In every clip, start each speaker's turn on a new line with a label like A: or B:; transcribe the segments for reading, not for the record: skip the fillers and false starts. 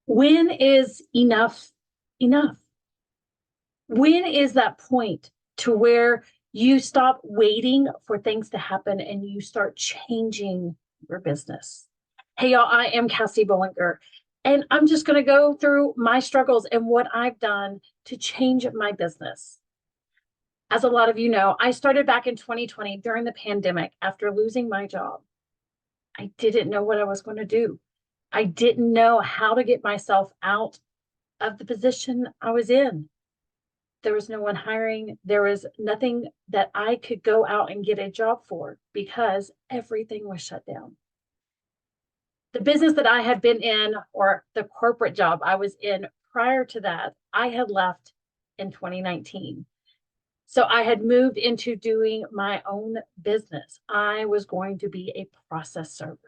A: When is enough enough? When is that point to where you stop waiting for things to happen and you start changing your business? Hey, y'all, I am Cassie Bollinger, and I'm just going to go through my struggles and what I've done to change my business. As a lot of you know, I started back in 2020 during the pandemic after losing my job. I didn't know what I was going to do. I didn't know how to get myself out of the position I was in. There was no one hiring. There was nothing that I could go out and get a job for because everything was shut down. The business that I had been in, or the corporate job I was in prior to that, I had left in 2019. So I had moved into doing my own business. I was going to be a process server.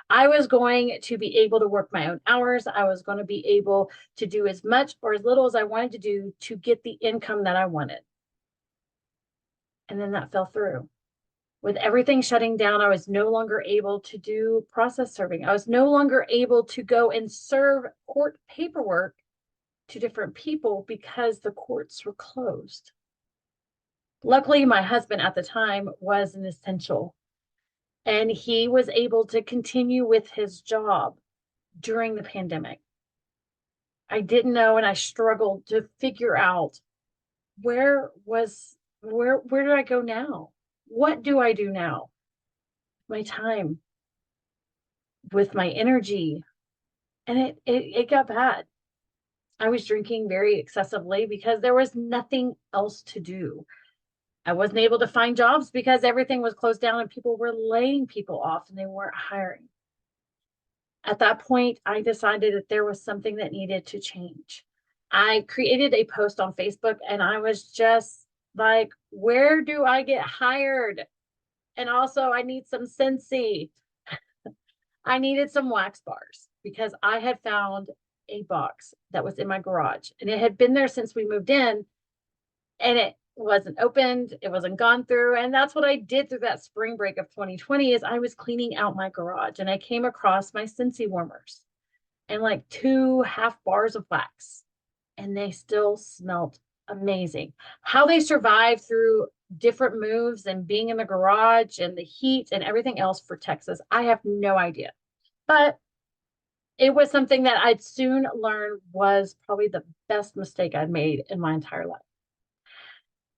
A: I was going to be able to work my own hours. I was going to be able to do as much or as little as I wanted to do to get the income that I wanted. And then that fell through. With everything shutting down, I was no longer able to do process serving. I was no longer able to go and serve court paperwork to different people because the courts were closed. Luckily, my husband at the time was an essential, and he was able to continue with his job during the pandemic. I didn't know, and I struggled to figure out where do I go now? What do I do now? My time, with my energy, and it got bad. I was drinking very excessively because there was nothing else to do. I wasn't able to find jobs because everything was closed down and people were laying people off and they weren't hiring. At that point, I decided that there was something that needed to change. I created a post on Facebook and I was just like, where do I get hired? And also, I need some Scentsy. I needed some wax bars because I had found a box that was in my garage and it had been there since we moved in, and it wasn't opened, it wasn't gone through. And that's what I did through that spring break of 2020 is I was cleaning out my garage and I came across my Scentsy warmers and like 2 half bars of wax, and they still smelled amazing. How they survived through different moves and being in the garage and the heat and everything else for Texas, I have no idea. But it was something that I'd soon learn was probably the best mistake I'd made in my entire life.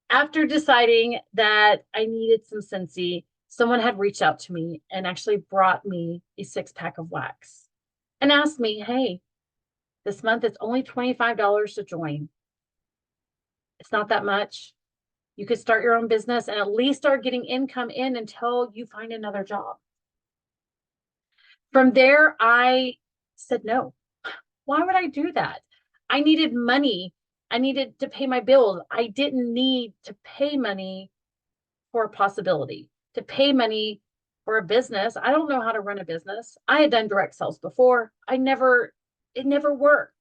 A: After deciding that I needed some Scentsy, someone had reached out to me and actually brought me a 6-pack of wax and asked me, hey, this month it's only $25 to join. It's not that much. You could start your own business and at least start getting income in until you find another job. From there, I said, no, why would I do that? I needed money. I needed to pay my bills. I didn't need to pay money for a possibility, to pay money for a business. I don't know how to run a business. I had done direct sales before. It never worked.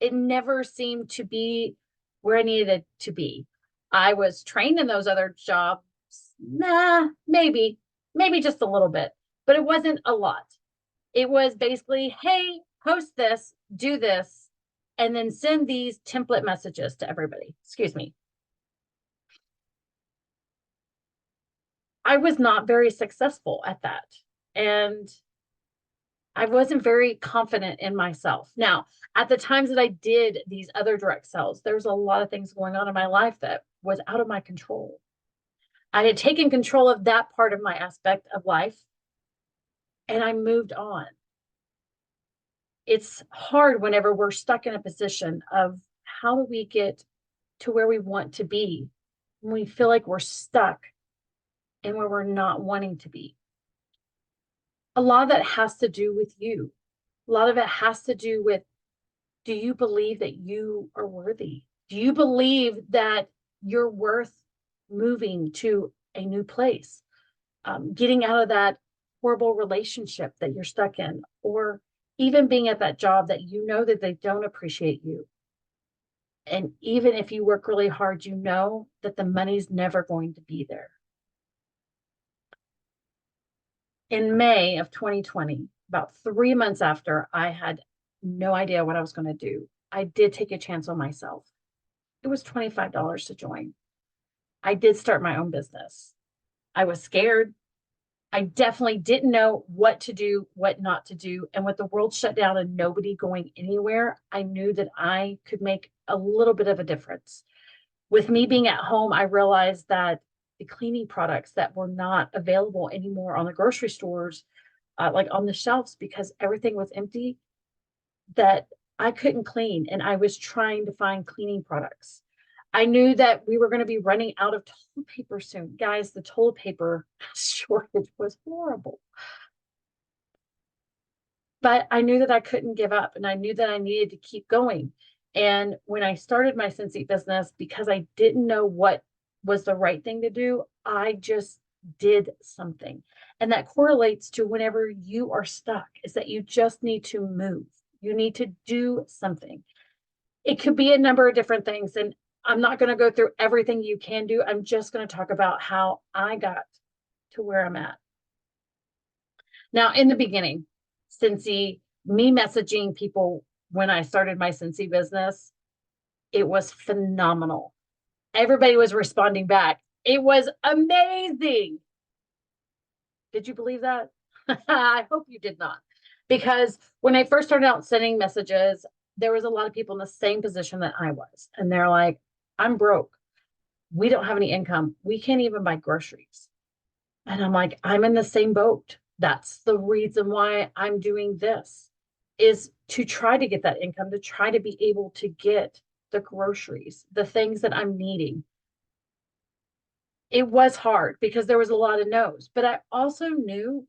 A: It never seemed to be where I needed it to be. I was trained in those other jobs. Maybe just a little bit, but it wasn't a lot. It was basically, hey, post this, do this, and then send these template messages to everybody. Excuse me. I was not very successful at that. And I wasn't very confident in myself. Now, at the times that I did these other direct sales, there was a lot of things going on in my life that was out of my control. I had taken control of that part of my aspect of life, and I moved on. It's hard whenever we're stuck in a position of how do we get to where we want to be when we feel like we're stuck and where we're not wanting to be. A lot of that has to do with you. A lot of it has to do with, do you believe that you are worthy? Do you believe that you're worth moving to a new place, getting out of that horrible relationship that you're stuck in, or even being at that job that you know that they don't appreciate you? And even if you work really hard, you know that the money's never going to be there. In May of 2020, about 3 months after I had no idea what I was going to do. I did take a chance on myself. It was $25 to join. I did start my own business. I was scared. I definitely didn't know what to do, what not to do. And with the world shut down and nobody going anywhere, I knew that I could make a little bit of a difference. With me being at home, I realized that the cleaning products that were not available anymore on the grocery stores, like on the shelves, because everything was empty, that I couldn't clean. And I was trying to find cleaning products. I knew that we were going to be running out of toilet paper soon. Guys, the toilet paper shortage was horrible. But I knew that I couldn't give up and I knew that I needed to keep going. And when I started my Scentsy business, because I didn't know what was the right thing to do, I just did something. And that correlates to whenever you are stuck, is that you just need to move. You need to do something. It could be a number of different things. And I'm not going to go through everything you can do. I'm just going to talk about how I got to where I'm at. Now, in the beginning, Scentsy, me messaging people when I started my Scentsy business, it was phenomenal. Everybody was responding back. It was amazing. Did you believe that? I hope you did not. Because when I first started out sending messages, there was a lot of people in the same position that I was. And they're like, I'm broke. We don't have any income. We can't even buy groceries. And I'm like, I'm in the same boat. That's the reason why I'm doing this, is to try to get that income, to try to be able to get the groceries, the things that I'm needing. It was hard because there was a lot of no's, but I also knew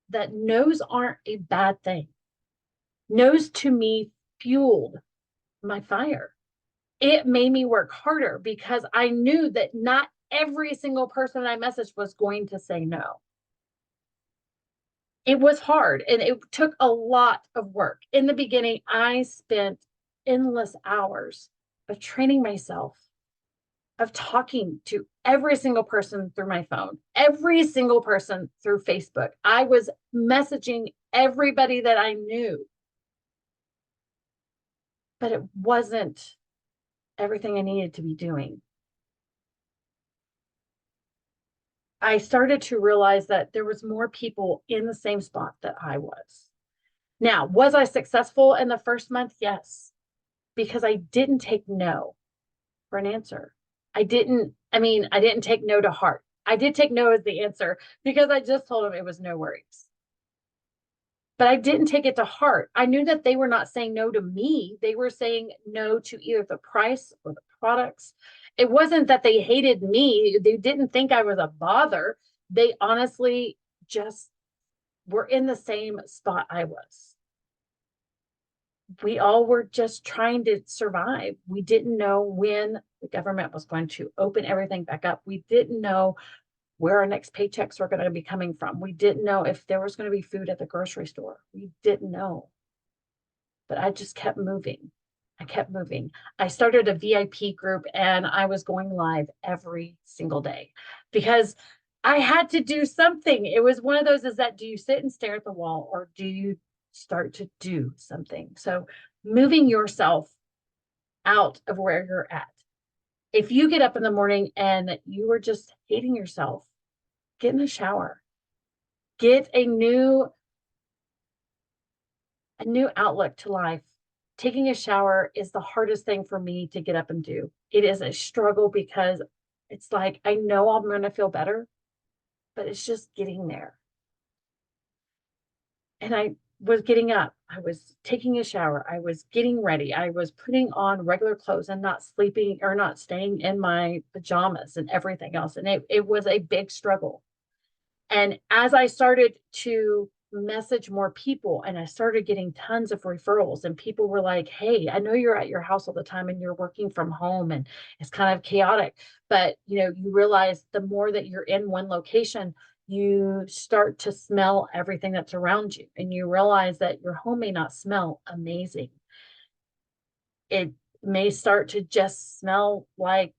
A: that no's aren't a bad thing. No's to me fueled my fire. It made me work harder because I knew that not every single person I messaged was going to say no. It was hard and it took a lot of work. In the beginning, I spent endless hours of training myself, of talking to every single person through my phone, every single person through Facebook. I was messaging everybody that I knew, but it wasn't everything I needed to be doing. I started to realize that there was more people in the same spot that I was. Now, was I successful in the first month? Yes, because I didn't take no for an answer. I didn't take no to heart. I did take no as the answer because I just told them it was no worries. But I didn't take it to heart. I knew that they were not saying no to me. They were saying no to either the price or the products. It wasn't that they hated me. They didn't think I was a bother. They honestly just were in the same spot I was. We all were just trying to survive. We didn't know when the government was going to open everything back up. We didn't know where our next paychecks were going to be coming from. We didn't know if there was going to be food at the grocery store. We didn't know. But I just kept moving. I kept moving. I started a VIP group and I was going live every single day because I had to do something. It was one of those, is that, do you sit and stare at the wall or do you start to do something? So moving yourself out of where you're at. If you get up in the morning and you are just hating yourself, get in the shower. Get a new outlook to life. Taking a shower is the hardest thing for me to get up and do. It is a struggle because it's like, I know I'm going to feel better, but it's just getting there. And I was getting up, I was taking a shower, I was getting ready, I was putting on regular clothes and not sleeping or not staying in my pajamas and everything else. And it was a big struggle. And as I started to message more people and I started getting tons of referrals, and people were like, hey, I know you're at your house all the time and you're working from home and it's kind of chaotic, but you realize the more that you're in one location, you start to smell everything that's around you, and you realize that your home may not smell amazing. It may start to just smell like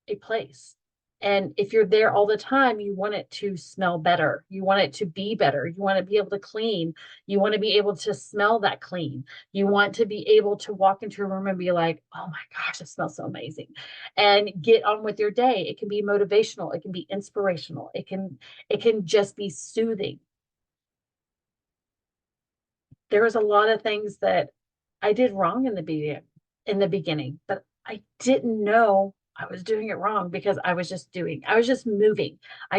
A: a place. And if you're there all the time, you want it to smell better. You want it to be better. You want to be able to clean. You want to be able to smell that clean. You want to be able to walk into a room and be like, oh my gosh, it smells so amazing. And get on with your day. It can be motivational. It can be inspirational. It can just be soothing. There was a lot of things that I did wrong in the beginning, but I didn't know I was doing it wrong because I was just moving. I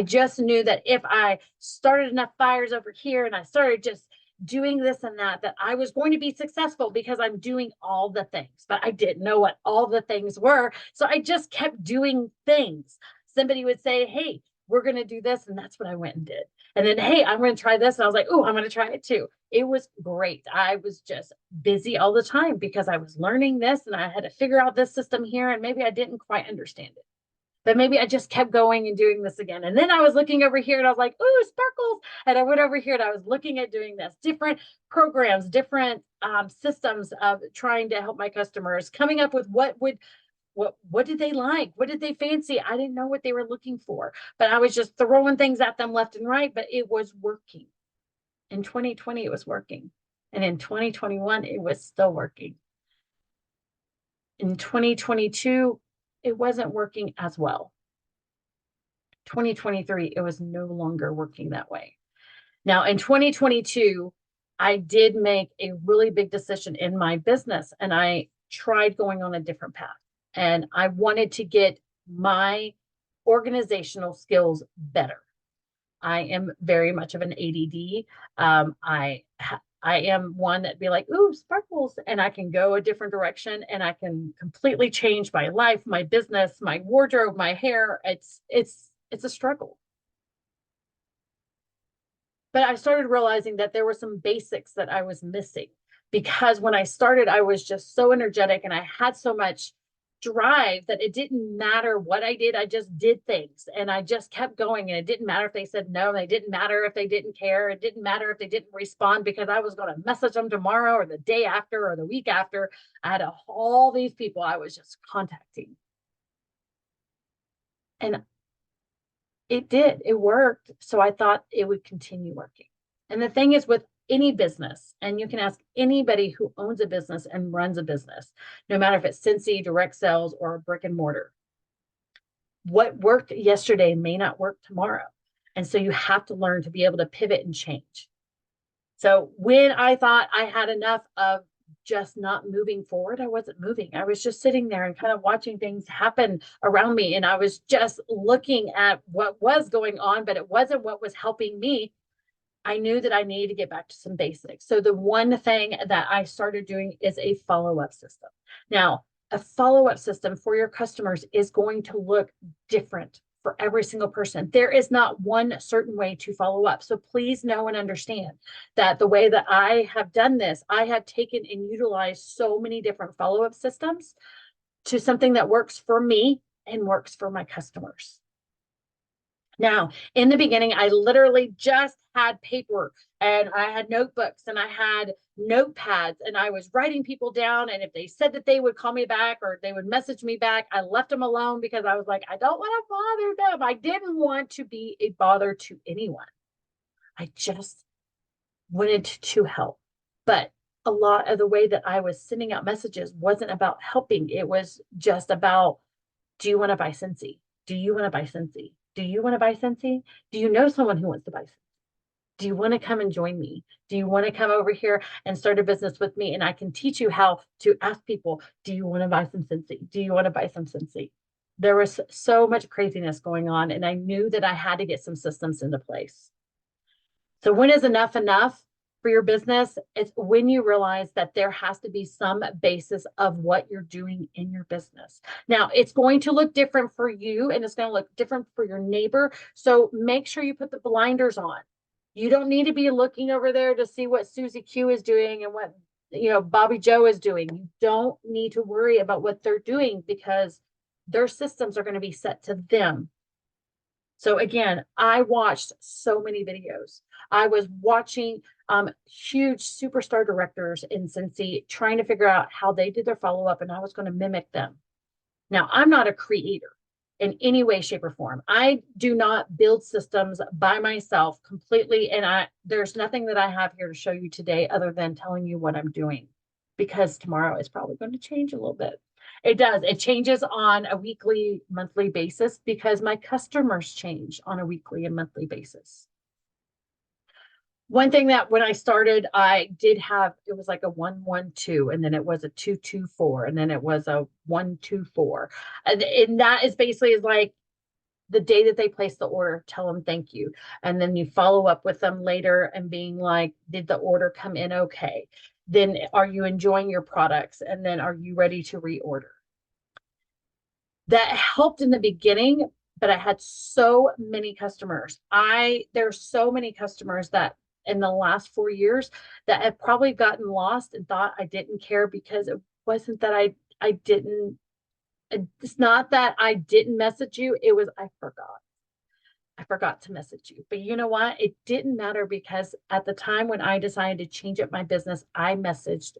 A: just knew that if I started enough fires over here and I started just doing this and that, that I was going to be successful because I'm doing all the things, but I didn't know what all the things were. So I just kept doing things. Somebody would say, hey, we're going to do this. And that's what I went and did. And then, hey, I'm going to try this. And I was like, oh, I'm going to try it too. It was great. I was just busy all the time because I was learning this and I had to figure out this system here. And maybe I didn't quite understand it, but maybe I just kept going and doing this again. And then I was looking over here and I was like, ooh, sparkles. And I went over here and I was looking at doing this, different programs, different systems of trying to help my customers, coming up with what did they like? What did they fancy? I didn't know what they were looking for, but I was just throwing things at them left and right, but it was working. In 2020, it was working. And in 2021, it was still working. In 2022, it wasn't working as well. 2023, it was no longer working that way. Now, in 2022, I did make a really big decision in my business and I tried going on a different path. And I wanted to get my organizational skills better. I am very much of an ADD. I am one that'd be like, ooh, sparkles, and I can go a different direction and I can completely change my life, my business, my wardrobe, my hair. It's a struggle. But I started realizing that there were some basics that I was missing because when I started, I was just so energetic and I had so much drive that it didn't matter what I did. I just did things and I just kept going. And it didn't matter if they said no, and it didn't matter if they didn't care. It didn't matter if they didn't respond because I was going to message them tomorrow or the day after or the week after. I had all these people I was just contacting. And it worked. So I thought it would continue working. And the thing is with any business, and you can ask anybody who owns a business and runs a business, no matter if it's Scentsy, direct sales, or brick and mortar, what worked yesterday may not work tomorrow. And so you have to learn to be able to pivot and change. So when I thought I had enough of just not moving forward, I wasn't moving. I was just sitting there and kind of watching things happen around me. And I was just looking at what was going on, but it wasn't what was helping me. I knew that I needed to get back to some basics. So the one thing that I started doing is a follow-up system. Now, a follow-up system for your customers is going to look different for every single person. There is not one certain way to follow up. So please know and understand that the way that I have done this, I have taken and utilized so many different follow-up systems to something that works for me and works for my customers. Now, in the beginning, I literally just had paper and I had notebooks and I had notepads and I was writing people down. And if they said that they would call me back or they would message me back, I left them alone because I was like, I don't want to bother them. I didn't want to be a bother to anyone. I just wanted to help. But a lot of the way that I was sending out messages wasn't about helping. It was just about, do you want to buy Scentsy? Do you want to buy Scentsy? Do you want to buy Scentsy? Do you know someone who wants to buy Scentsy? Do you want to come and join me? Do you want to come over here and start a business with me? And I can teach you how to ask people, do you want to buy some Scentsy? Do you want to buy some Scentsy? There was so much craziness going on, and I knew that I had to get some systems into place. So when is enough for your business? It's when you realize that there has to be some basis of what you're doing in your business. Now, it's going to look different for you and it's going to look different for your neighbor. So make sure you put the blinders on. You don't need to be looking over there to see what Susie Q is doing and what Bobby Joe is doing. You don't need to worry about what they're doing because their systems are going to be set to them. So again, I watched so many videos. I was watching huge superstar directors in Scentsy trying to figure out how they did their follow-up, and I was going to mimic them. Now, I'm not a creator. in any way, shape, or form. I do not build systems by myself completely. And there's nothing that I have here to show you today other than telling you what I'm doing, because tomorrow is probably going to change a little bit. It does. It changes on a weekly, monthly basis because my customers change on a weekly and monthly basis. One thing that when I started, I did have, it was like a 112, and then it was a 224, and then it was a 124. And that is basically is like the day that they place the order, tell them thank you. And then you follow up with them later and being like, did the order come in okay? Then are you enjoying your products? And then are you ready to reorder? That helped in the beginning, but I had so many customers. There's so many customers that in the last 4 years that have probably gotten lost and thought I didn't care, because it wasn't that I didn't, it's not that I didn't message you. It was, I forgot to message you. But you know what? It didn't matter, because at the time when I decided to change up my business, I messaged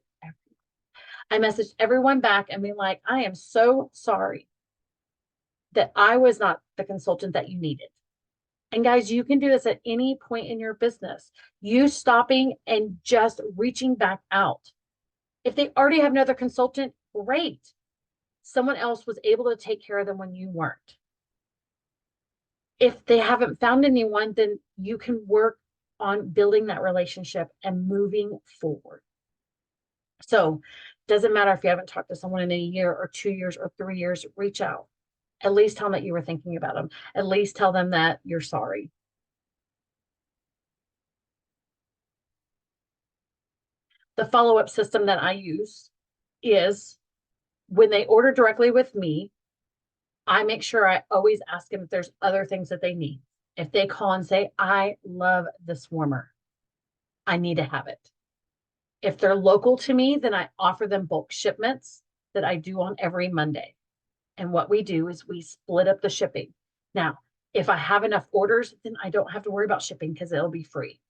A: everyone back and be like, I am so sorry that I was not the consultant that you needed. And guys, you can do this at any point in your business. You stopping and just reaching back out. If they already have another consultant, great. Someone else was able to take care of them when you weren't. If they haven't found anyone, then you can work on building that relationship and moving forward. So it doesn't matter if you haven't talked to someone in a year or 2 years or 3 years, reach out. At least tell them that you were thinking about them. At least tell them that you're sorry. The follow-up system that I use is when they order directly with me, I make sure I always ask them if there's other things that they need. If they call and say, I love this warmer, I need to have it. If they're local to me, then I offer them bulk shipments that I do on every Monday. And what we do is we split up the shipping. Now, if I have enough orders, then I don't have to worry about shipping because it'll be free.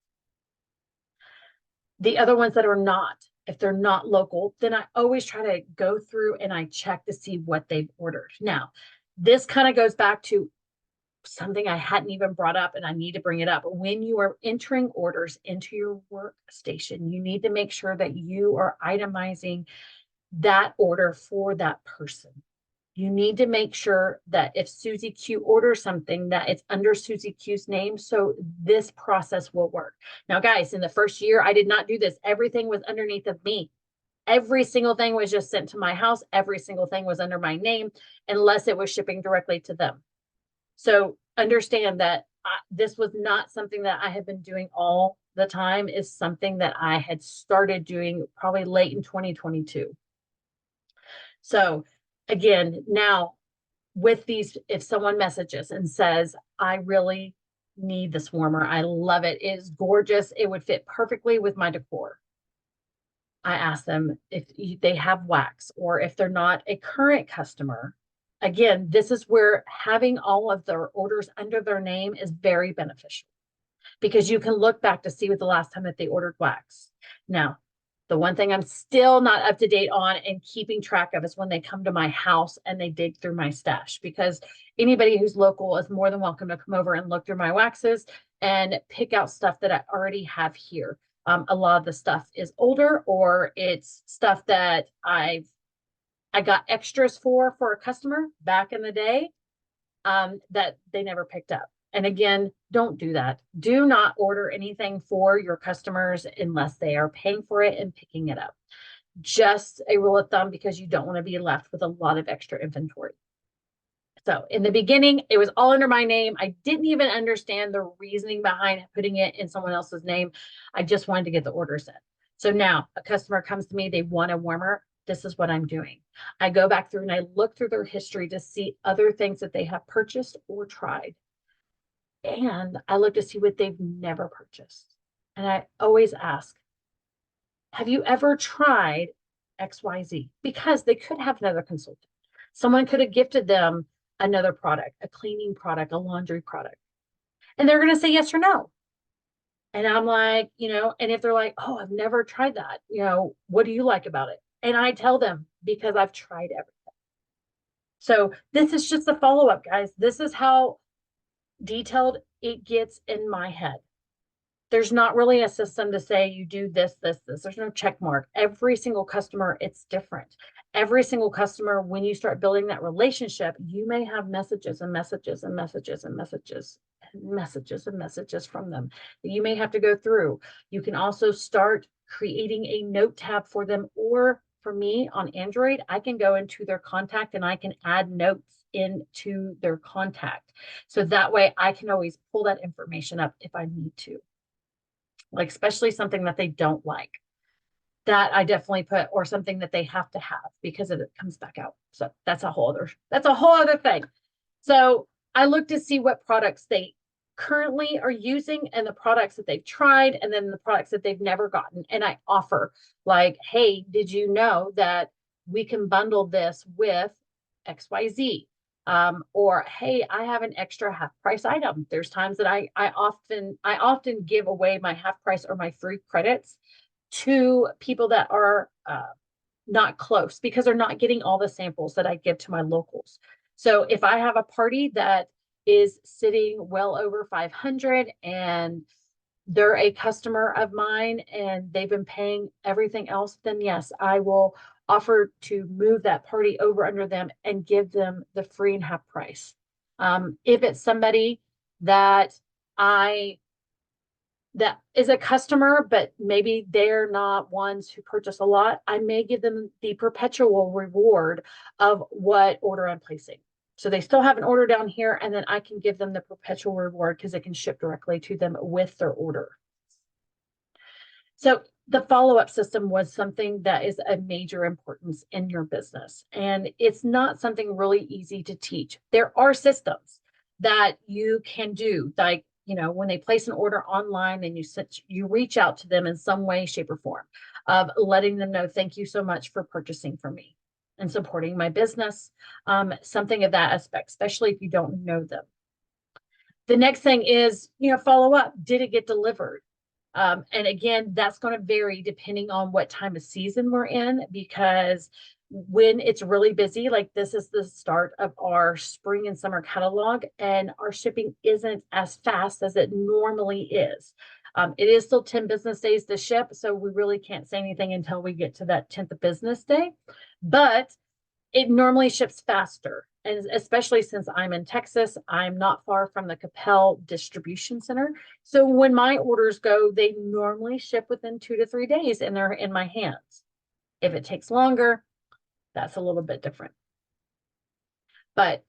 A: The other ones that are not, if they're not local, then I always try to go through and I check to see what they've ordered. Now, this kind of goes back to something I hadn't even brought up, and I need to bring it up. When you are entering orders into your workstation, you need to make sure that you are itemizing that order for that person. You need to make sure that if Susie Q orders something, that it's under Susie Q's name, so this process will work. Now, guys, in the first year, I did not do this. Everything was underneath of me. Every single thing was just sent to my house. Every single thing was under my name, unless it was shipping directly to them. So understand that this was not something that I had been doing all the time. Is something that I had started doing probably late in 2022. So again, now with these, if someone messages and says, I really need this warmer, I love it, it is gorgeous, it would fit perfectly with my decor, I ask them if they have wax, or if they're not a current customer. Again, this is where having all of their orders under their name is very beneficial, because you can look back to see what the last time that they ordered wax. Now, the one thing I'm still not up to date on and keeping track of is when they come to my house and they dig through my stash, because anybody who's local is more than welcome to come over and look through my waxes and pick out stuff that I already have here. A lot of the stuff is older, or it's stuff that I got extras for a customer back in the day that they never picked up. And again, don't do that. Do not order anything for your customers unless they are paying for it and picking it up. Just a rule of thumb, because you don't want to be left with a lot of extra inventory. So in the beginning, it was all under my name. I didn't even understand the reasoning behind putting it in someone else's name. I just wanted to get the orders in. So now a customer comes to me, they want a warmer. This is what I'm doing. I go back through and I look through their history to see other things that they have purchased or tried. And I look to see what they've never purchased. And I always ask, have you ever tried XYZ? Because they could have another consultant. Someone could have gifted them another product, a cleaning product, a laundry product. And they're going to say yes or no. And I'm like, and if they're like, oh, I've never tried that, what do you like about it? And I tell them, because I've tried everything. So this is just a follow-up, guys. This is how detailed it gets in my head. There's not really a system to say you do this, this, this. There's no check mark. Every single customer, it's different. Every single customer, when you start building that relationship, you may have messages and messages and messages and messages and messages and messages from them that you may have to go through. You can also start creating a note tab for them, or for me on Android, I can go into their contact and I can add notes into their contact. So that way I can always pull that information up if I need to, like especially something that they don't like, that I definitely put, or something that they have to have because it comes back out. So that's a whole other thing. So I look to see what products they currently are using and the products that they've tried, and then the products that they've never gotten. And I offer, like, hey, did you know that we can bundle this with XYZ? Or hey, I have an extra half price item. There's times that I often give away my half price or my free credits to people that are not close, because they're not getting all the samples that I give to my locals. So if I have a party that is sitting well over 500 and they're a customer of mine and they've been paying everything else, then yes, I will offer to move that party over under them and give them the free and half price. If it's somebody that I that is a customer, but maybe they're not ones who purchase a lot, I may give them the perpetual reward of what order I'm placing. So they still have an order down here, and then I can give them the perpetual reward because it can ship directly to them with their order. So the follow-up system was something that is a major importance in your business. And it's not something really easy to teach. There are systems that you can do, like, when they place an order online and you reach out to them in some way, shape, or form of letting them know, thank you so much for purchasing from me and supporting my business, something of that aspect, especially if you don't know them. The next thing is, follow up. Did it get delivered? And again, that's going to vary depending on what time of season we're in, because when it's really busy, like this is the start of our spring and summer catalog, and our shipping isn't as fast as it normally is. It is still 10 business days to ship, so we really can't say anything until we get to that 10th business day, but it normally ships faster. And especially since I'm in Texas, I'm not far from the Capel distribution center. So when my orders go, they normally ship within 2 to 3 days and they're in my hands. If it takes longer, that's a little bit different. But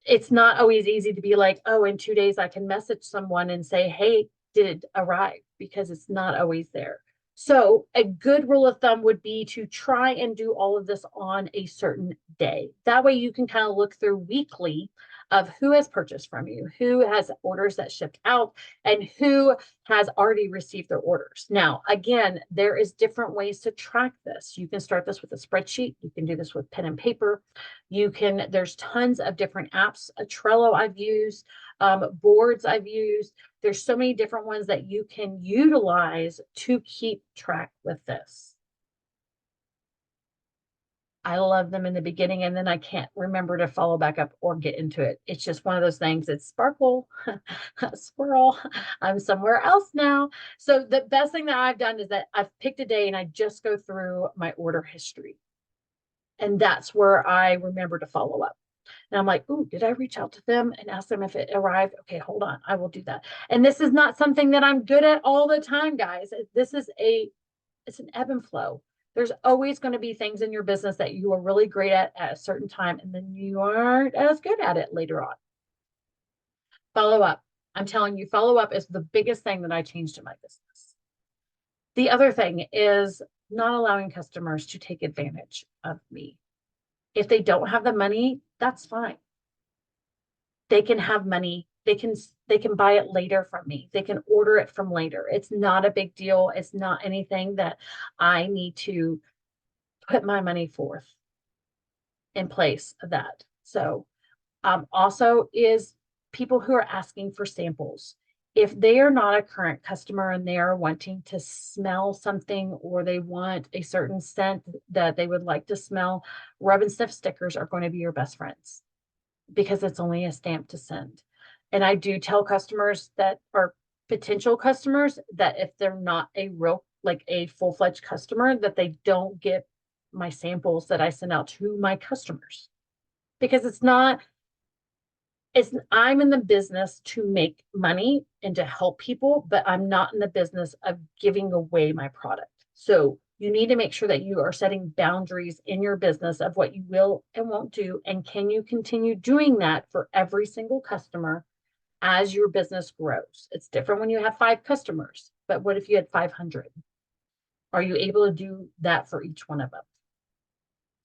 A: it's not always easy to be like, oh, in 2 days I can message someone and say, hey, did it arrive? Because it's not always there. So a good rule of thumb would be to try and do all of this on a certain day. That way you can kind of look through weekly of who has purchased from you, who has orders that shipped out, and who has already received their orders. Now, again, there is different ways to track this. You can start this with a spreadsheet. You can do this with pen and paper. There's tons of different apps. A Trello I've used, boards I've used. There's so many different ones that you can utilize to keep track with this. I love them in the beginning, and then I can't remember to follow back up or get into it. It's just one of those things. It's sparkle, squirrel. I'm somewhere else now. So the best thing that I've done is that I've picked a day and I just go through my order history. And that's where I remember to follow up. And I'm like, ooh, did I reach out to them and ask them if it arrived? Okay, hold on. I will do that. And this is not something that I'm good at all the time, guys. It's an ebb and flow. There's always going to be things in your business that you are really great at a certain time, and then you aren't as good at it later on. Follow up. I'm telling you, follow up is the biggest thing that I changed in my business. The other thing is not allowing customers to take advantage of me. If they don't have the money, that's fine. They can have money. They can buy it later from me. They can order it from later. It's not a big deal. It's not anything that I need to put my money forth in place of that. So also is people who are asking for samples. If they are not a current customer and they are wanting to smell something, or they want a certain scent that they would like to smell, rub and sniff stickers are going to be your best friends, because it's only a stamp to send. And I do tell customers that are potential customers that if they're not a real, like a full-fledged customer, that they don't get my samples that I send out to my customers, because I'm in the business to make money and to help people, but I'm not in the business of giving away my product. So you need to make sure that you are setting boundaries in your business of what you will and won't do. And can you continue doing that for every single customer as your business grows? It's different when you have 5 customers, but what if you had 500? Are you able to do that for each one of them?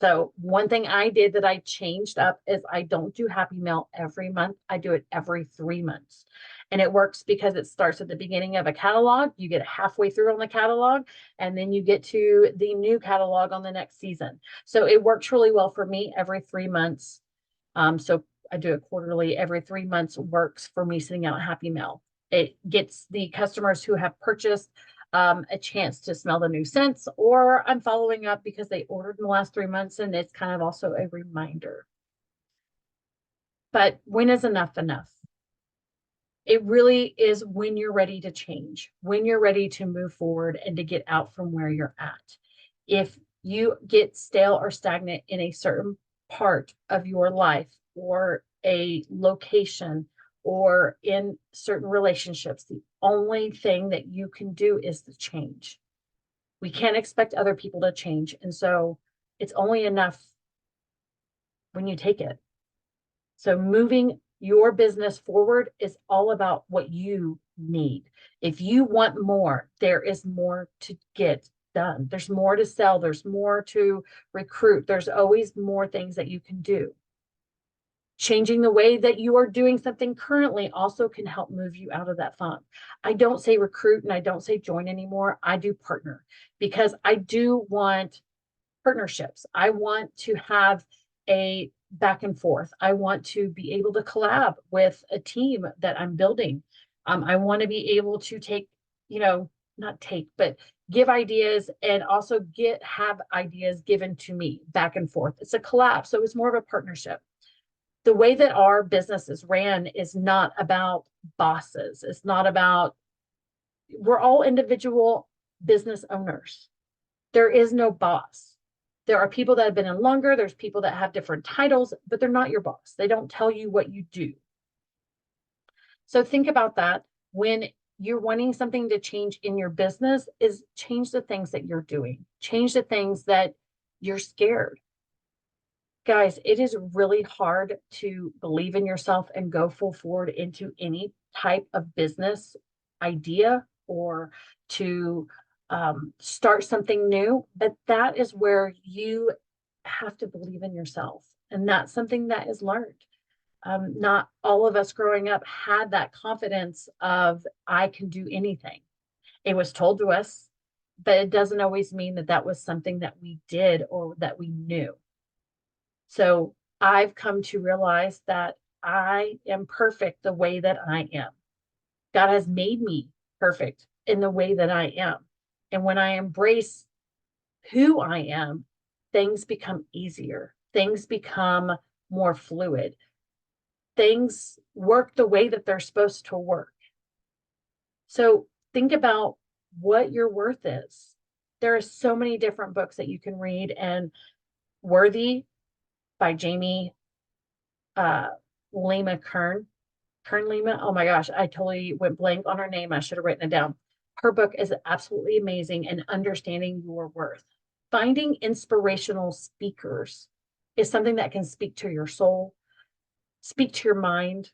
A: So one thing I did that I changed up is I don't do Happy Mail every month. I do it every 3 months. And it works because it starts at the beginning of a catalog. You get halfway through on the catalog, and then you get to the new catalog on the next season. So it works really well for me every 3 months. So I do it quarterly. Every 3 months works for me sending out Happy Mail. It gets the customers who have purchased a chance to smell the new scents, or I'm following up because they ordered in the last 3 months, and it's kind of also a reminder. But when is enough enough? It really is when you're ready to change, when you're ready to move forward and to get out from where you're at. If you get stale or stagnant in a certain part of your life, or a location, or in certain relationships, the only thing that you can do is to change. We can't expect other people to change. And so it's only enough when you take it. So moving your business forward is all about what you need. If you want more, there is more to get done. There's more to sell. There's more to recruit. There's always more things that you can do. Changing the way that you are doing something currently also can help move you out of that funk. I don't say recruit and I don't say join anymore. I do partner, because I do want partnerships. I want to have a back and forth. I want to be able to collab with a team that I'm building. I want to be able to take, not take, but give ideas, and also have ideas given to me back and forth. It's a collab. So it's more of a partnership. The way that our business is ran is not about bosses. It's not about, we're all individual business owners. There is no boss. There are people that have been in longer. There's people that have different titles, but they're not your boss. They don't tell you what you do. So think about that when you're wanting something to change in your business. Is change the things that you're doing. Change the things that you're scared. Guys, it is really hard to believe in yourself and go full forward into any type of business idea, or to start something new. But that is where you have to believe in yourself. And that's something that is learned. Not all of us growing up had that confidence of, I can do anything. It was told to us, but it doesn't always mean that that was something that we did or that we knew. So I've come to realize that I am perfect the way that I am. God has made me perfect in the way that I am. And when I embrace who I am, things become easier. Things become more fluid. Things work the way that they're supposed to work. So think about what your worth is. There are so many different books that you can read, and Worthy by Jamie Lima Kern Lima. Oh my gosh, I totally went blank on her name. I should have written it down. Her book is absolutely amazing, and understanding your worth. Finding inspirational speakers is something that can speak to your soul, speak to your mind.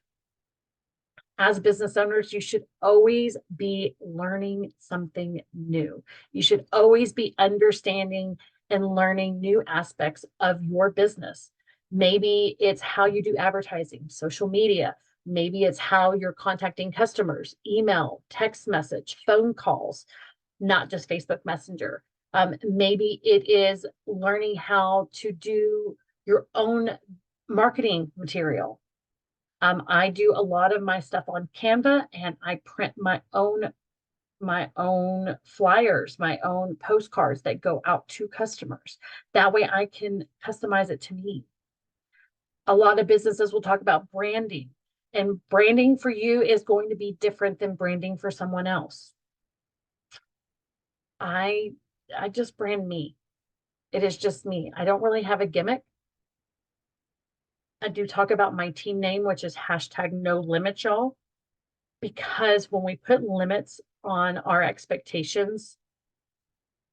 A: As business owners, you should always be learning something new. You should always be understanding and learning new aspects of your business. Maybe it's how you do advertising, social media. Maybe it's how you're contacting customers, email, text message, phone calls, not just Facebook Messenger. Maybe it is learning how to do your own marketing material. I do a lot of my stuff on Canva, and I print my own flyers, my own postcards that go out to customers. That way I can customize it to me. A lot of businesses will talk about branding, and branding for you is going to be different than branding for someone else. I I just brand me. It is just me. I don't really have a gimmick. I do talk about my team name, which is hashtag no limit, y'all, because when we put limits on our expectations,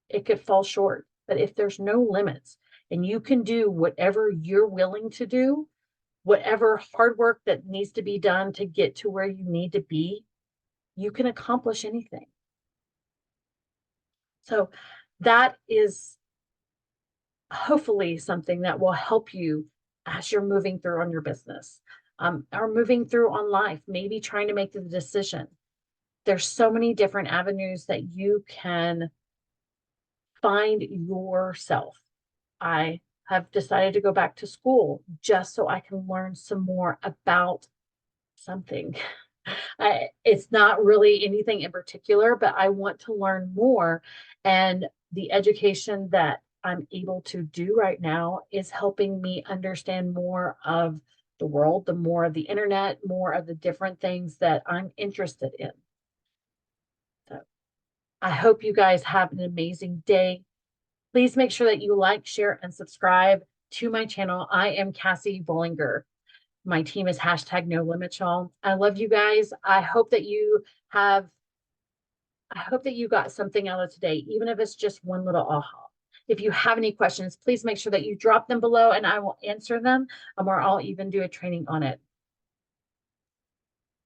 A: it could fall short. But if there's no limits and you can do whatever you're willing to do, whatever hard work that needs to be done to get to where you need to be, you can accomplish anything. So that is hopefully something that will help you as you're moving through on your business, or moving through on life, maybe trying to make the decision. There's so many different avenues that you can find yourself. I have decided to go back to school just so I can learn some more about something. It's not really anything in particular, but I want to learn more. And the education that I'm able to do right now is helping me understand more of the world, the more of the internet, more of the different things that I'm interested in. So I hope you guys have an amazing day. Please make sure that you like, share, and subscribe to my channel. I am Cassie Bollinger. My team is hashtag no limit, y'all. I love you guys. I hope that you got something out of today, even if it's just one little aha. If you have any questions, please make sure that you drop them below and I will answer them, or I'll even do a training on it.